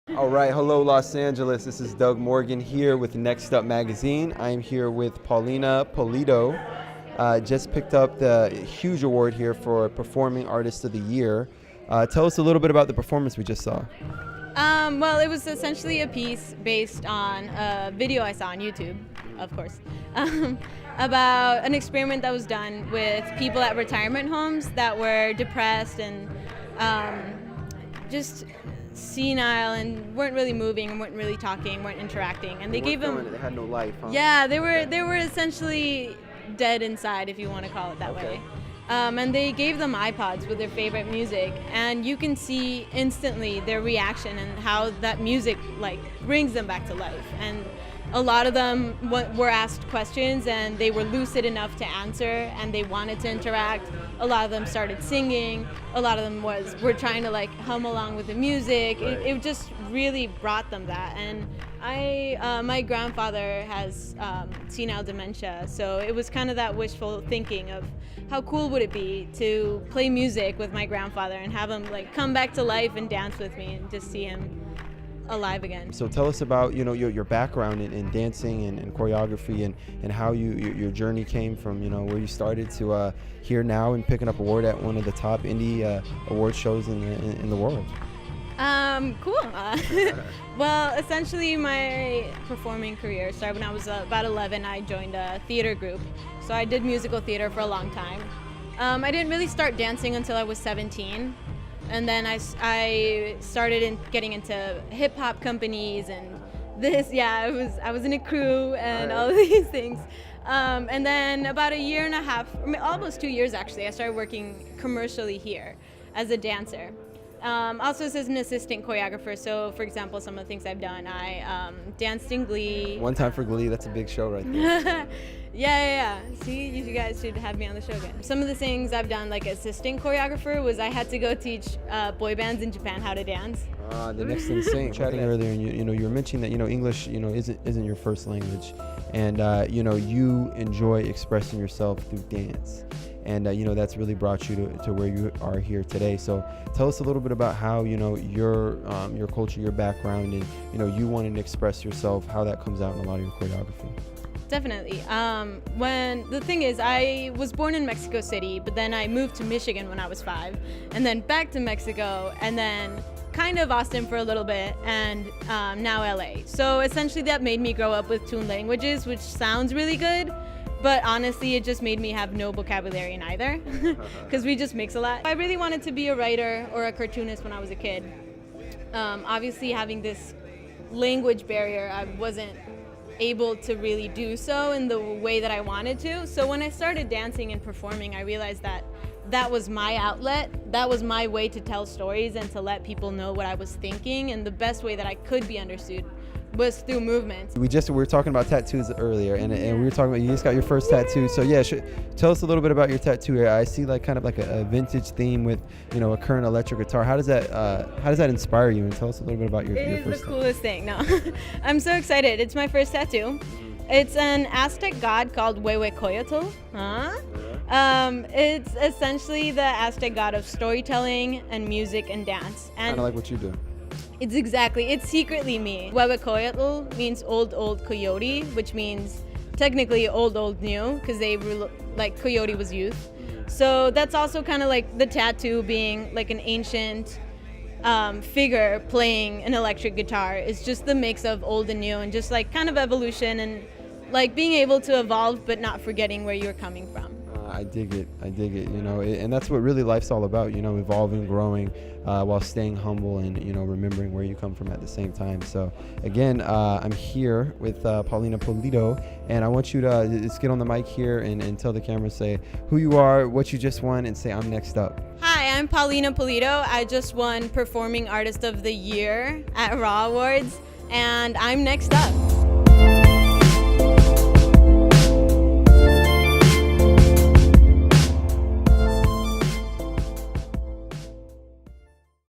All right, hello Los Angeles. This is Doug Morgan here with Next Up Magazine. I am here with Paulina Pulido. Just picked up the huge award here for Performing Artist of the Year. Tell us a little bit about the performance we just saw. Well, it was essentially a piece based on a video I saw on YouTube, of course, about an experiment that was done with people at retirement homes that were depressed and just senile and weren't really moving, weren't really talking, weren't interacting, and they gave them. They had no life. Huh? Yeah, they were essentially dead inside, if you want to call it that way. And they gave them iPods with their favorite music, and you can see instantly their reaction and how that music brings them back to life. And a lot of them were asked questions and they were lucid enough to answer and they wanted to interact. A lot of them started singing. A lot of them were trying to hum along with the music. Right. It just really brought them that. And my grandfather has senile dementia, so it was kind of that wishful thinking of how cool would it be to play music with my grandfather and have him come back to life and dance with me and just see him alive again. So tell us about your background in dancing and choreography and how your journey came from where you started to here now and picking up an award at one of the top indie award shows in the world. Cool. Well, essentially my performing career started when I was about 11. I joined a theater group. So I did musical theater for a long time. I didn't really start dancing until I was 17. And then I started getting into hip hop companies and this. Yeah, I was in a crew and all of these things. And then about a year and a half, almost 2 years actually, I started working commercially here as a dancer. Also as an assistant choreographer. So for example, some of the things I've done, I danced in Glee. One time for Glee, that's a big show right there. Yeah. See, you guys should have me on the show again. Some of the things I've done, like assistant choreographer, was I had to go teach boy bands in Japan how to dance. The next thing, saying chatting earlier, and you were mentioning that English isn't your first language, and you enjoy expressing yourself through dance, and that's really brought you to where you are here today. So tell us a little bit about how your culture, your background, and you wanting to express yourself, how that comes out in a lot of your choreography. Definitely. When the thing is, I was born in Mexico City, but then I moved to Michigan when I was 5, and then back to Mexico, and then kind of Austin for a little bit, and now LA. So essentially that made me grow up with 2 languages, which sounds really good, but honestly it just made me have no vocabulary in either, because we just mix a lot. I really wanted to be a writer or a cartoonist when I was a kid. Obviously having this language barrier, I wasn't able to really do so in the way that I wanted to. So when I started dancing and performing, I realized that was my outlet. That was my way to tell stories and to let people know what I was thinking, and the best way that I could be understood was through movement. We were talking about tattoos earlier, and we were talking about you just got your first tattoo. So yeah, tell us a little bit about your tattoo here. I see kind of a vintage theme with a current electric guitar. How does that inspire you? And tell us a little bit about your first. It is the coolest thing. No, I'm so excited. It's my first tattoo. It's an Aztec god called Huehuecoyotl. It's essentially the Aztec god of storytelling and music and dance. And kind of like what you do. It's secretly me. Huehuecoyotl means old coyote, which means technically old new, because coyote was youth. So that's also kind of like the tattoo being like an ancient figure playing an electric guitar. It's just the mix of old and new, and just kind of evolution and being able to evolve but not forgetting where you're coming from. I dig it, and that's what really life's all about, evolving, growing, while staying humble and, remembering where you come from at the same time. So again, I'm here with Paulina Pulido, and I want you to just get on the mic here and tell the camera, say who you are, what you just won, and say I'm next up. Hi, I'm Paulina Pulido. I just won Performing Artist of the Year at RAWards, and I'm next up.